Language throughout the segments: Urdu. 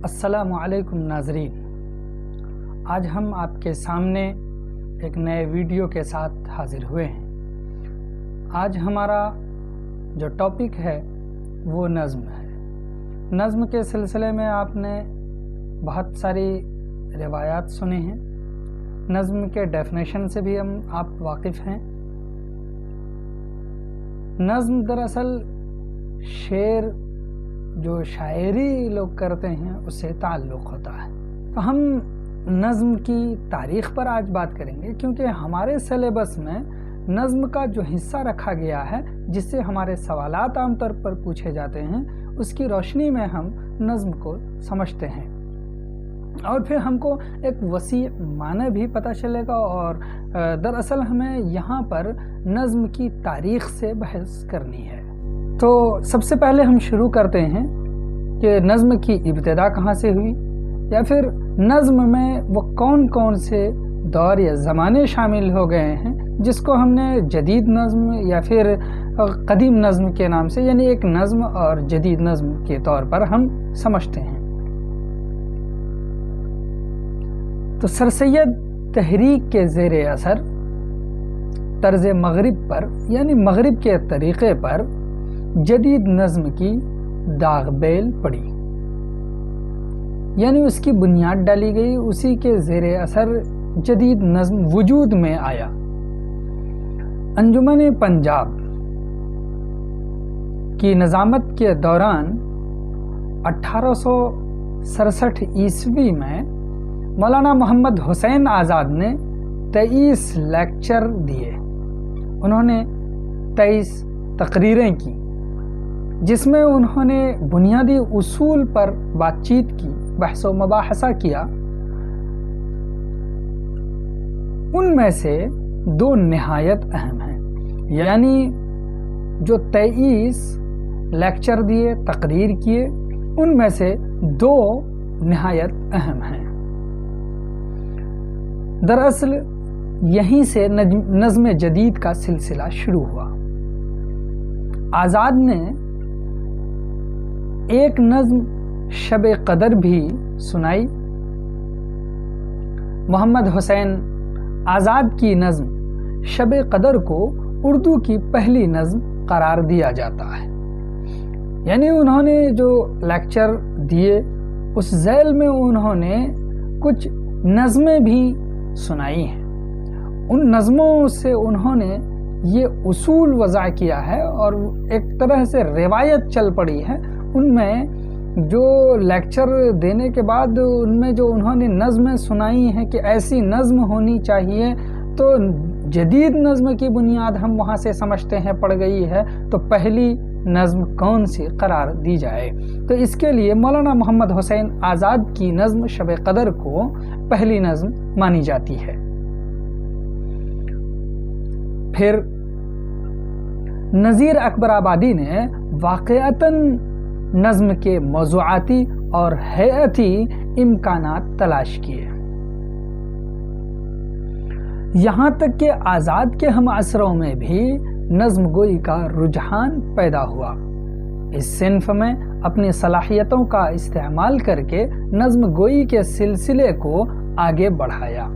السلام علیکم ناظرین، آج ہم آپ کے سامنے ایک نئے ویڈیو کے ساتھ حاضر ہوئے ہیں۔ آج ہمارا جو ٹاپک ہے وہ نظم ہے۔ نظم کے سلسلے میں آپ نے بہت ساری روایات سنے ہیں، نظم کے ڈیفینیشن سے بھی آپ واقف ہیں۔ نظم دراصل شعر جو شاعری لوگ کرتے ہیں اس سے تعلق ہوتا ہے۔ تو ہم نظم کی تاریخ پر آج بات کریں گے، کیونکہ ہمارے سلیبس میں نظم کا جو حصہ رکھا گیا ہے جس سے ہمارے سوالات عام طور پر پوچھے جاتے ہیں، اس کی روشنی میں ہم نظم کو سمجھتے ہیں اور پھر ہم کو ایک وسیع معنی بھی پتہ چلے گا، اور دراصل ہمیں یہاں پر نظم کی تاریخ سے بحث کرنی ہے۔ تو سب سے پہلے ہم شروع کرتے ہیں کہ نظم کی ابتدا کہاں سے ہوئی، یا پھر نظم میں وہ کون کون سے دور یا زمانے شامل ہو گئے ہیں جس کو ہم نے جدید نظم یا پھر قدیم نظم کے نام سے، یعنی ایک نظم اور جدید نظم کے طور پر ہم سمجھتے ہیں۔ تو سر سید تحریک کے زیر اثر طرز مغرب پر، یعنی مغرب کے طریقے پر جدید نظم کی داغ بیل پڑی، یعنی اس کی بنیاد ڈالی گئی، اسی کے زیر اثر جدید نظم وجود میں آیا۔ انجمن پنجاب کی نظامت کے دوران 1867 عیسوی میں مولانا محمد حسین آزاد نے 23 لیکچر دیے۔ انہوں نے 23 تقریریں کی جس میں انہوں نے بنیادی اصول پر بات چیت کی، بحث و مباحثہ کیا۔ ان میں سے 2 نہایت اہم ہیں، یعنی جو 23 لیکچر دیے، تقریر کیے، ان میں سے 2 نہایت اہم ہیں۔ دراصل یہیں سے نظم جدید کا سلسلہ شروع ہوا۔ آزاد نے ایک نظم شب قدر بھی سنائی۔ محمد حسین آزاد کی نظم شب قدر کو اردو کی پہلی نظم قرار دیا جاتا ہے، یعنی انہوں نے جو لیکچر دیے اس ذیل میں انہوں نے کچھ نظمیں بھی سنائی ہیں۔ ان نظموں سے انہوں نے یہ اصول وضع کیا ہے اور ایک طرح سے روایت چل پڑی ہے۔ ان میں جو لیکچر دینے کے بعد ان میں جو انہوں نے نظمیں سنائی ہیں کہ ایسی نظم ہونی چاہیے، تو جدید نظم کی بنیاد ہم وہاں سے سمجھتے ہیں پڑ گئی ہے، تو پہلی نظم کون سی قرار دی جائے؟ تو اس کے لیے مولانا محمد حسین آزاد کی نظم شب قدر کو پہلی نظم مانی جاتی ہے۔ پھر نذیر اکبر آبادی نے واقعتاً نظم کے موضوعاتی اور ہیئتی امکانات تلاش کیے، یہاں تک کہ آزاد کے ہم عصروں میں بھی نظم گوئی کا رجحان پیدا ہوا۔ اس صنف میں اپنی صلاحیتوں کا استعمال کر کے نظم گوئی کے سلسلے کو آگے بڑھایا۔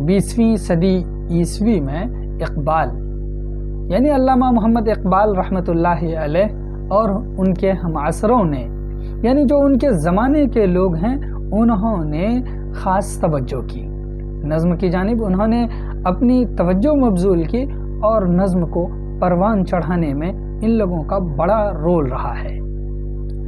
20ویں صدی عیسوی میں اقبال، یعنی علامہ محمد اقبال رحمۃ اللہ علیہ اور ان کے ہم عصروں نے، یعنی جو ان کے زمانے کے لوگ ہیں، انہوں نے خاص توجہ کی نظم کی جانب، انہوں نے اپنی توجہ مبذول کی، اور نظم کو پروان چڑھانے میں ان لوگوں کا بڑا رول رہا ہے۔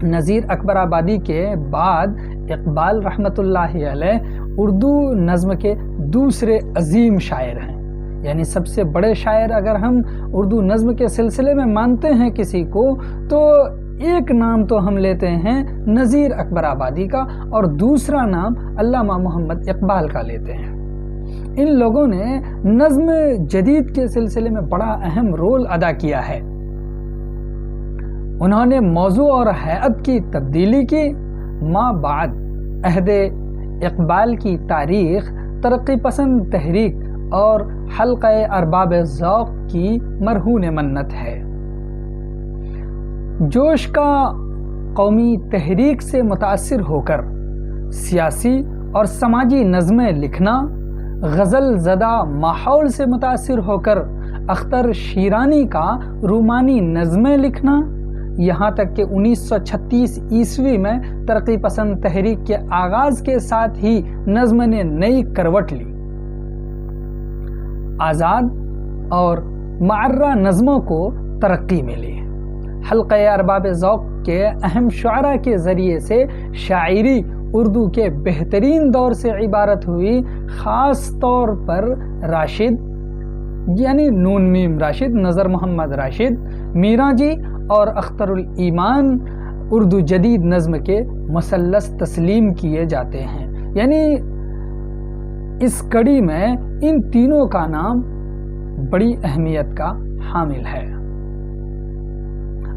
نذیر اکبر آبادی کے بعد اقبال رحمۃ اللہ علیہ اردو نظم کے دوسرے عظیم شاعر ہیں، یعنی سب سے بڑے شاعر اگر ہم اردو نظم کے سلسلے میں مانتے ہیں کسی کو، تو ایک نام تو ہم لیتے ہیں نذیر اکبر آبادی کا، اور دوسرا نام علامہ محمد اقبال کا لیتے ہیں۔ ان لوگوں نے نظم جدید کے سلسلے میں بڑا اہم رول ادا کیا ہے۔ انہوں نے موضوع اور ہیئت کی تبدیلی کی۔ ما بعد عہد اقبال کی تاریخ ترقی پسند تحریک اور حلقہ ارباب ذوق کی مرہون منت ہے۔ جوش کا قومی تحریک سے متاثر ہو کر سیاسی اور سماجی نظمیں لکھنا، غزل زدہ ماحول سے متاثر ہو کر اختر شیرانی کا رومانی نظمیں لکھنا، یہاں تک کہ 1936 عیسوی میں ترقی پسند تحریک کے آغاز کے ساتھ ہی نظم نے نئی کروٹ لی۔ آزاد اور معرہ نظموں کو ترقی ملی۔ حلقہ ارباب ذوق کے اہم شعراء کے ذریعے سے شاعری اردو کے بہترین دور سے عبارت ہوئی، خاص طور پر راشد یعنی نون میم راشد، نظر محمد راشد، میراں جی اور اختر الایمان اردو جدید نظم کے مثلث تسلیم کیے جاتے ہیں۔ یعنی اس کڑی میں ان تینوں کا نام بڑی اہمیت کا حامل ہے۔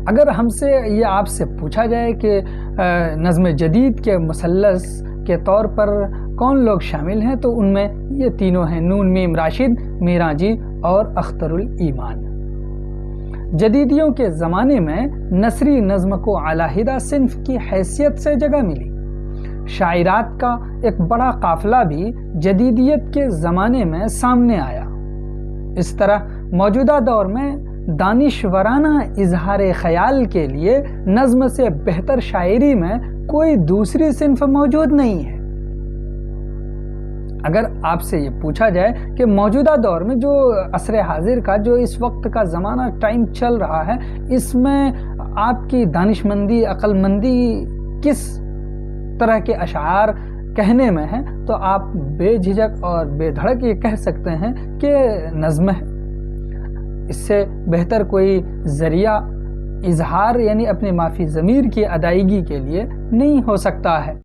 اگر ہم سے یہ آپ سے پوچھا جائے کہ نظم جدید کے مثلث کے طور پر کون لوگ شامل ہیں، تو ان میں یہ تینوں ہیں، نون میم راشد، میراں جی اور اختر الایمان۔ جدیدیوں کے زمانے میں نثری نظم کو علیحدہ صنف کی حیثیت سے جگہ ملی۔ شاعرات کا ایک بڑا قافلہ بھی جدیدیت کے زمانے میں سامنے آیا۔ اس طرح موجودہ دور میں دانشورانہ اظہار خیال کے لیے نظم سے بہتر شاعری میں کوئی دوسری صنف موجود نہیں ہے۔ اگر آپ سے یہ پوچھا جائے کہ موجودہ دور میں جو عصر حاضر کا جو اس وقت کا زمانہ ٹائم چل رہا ہے، اس میں آپ کی دانش مندی، عقل مندی کس طرح کے اشعار کہنے میں ہے، تو آپ بے جھجک اور بے دھڑک یہ کہہ سکتے ہیں کہ نظم ہے۔ اس سے بہتر کوئی ذریعہ اظہار یعنی اپنے ما فی ضمیر کی ادائیگی کے لیے نہیں ہو سکتا ہے۔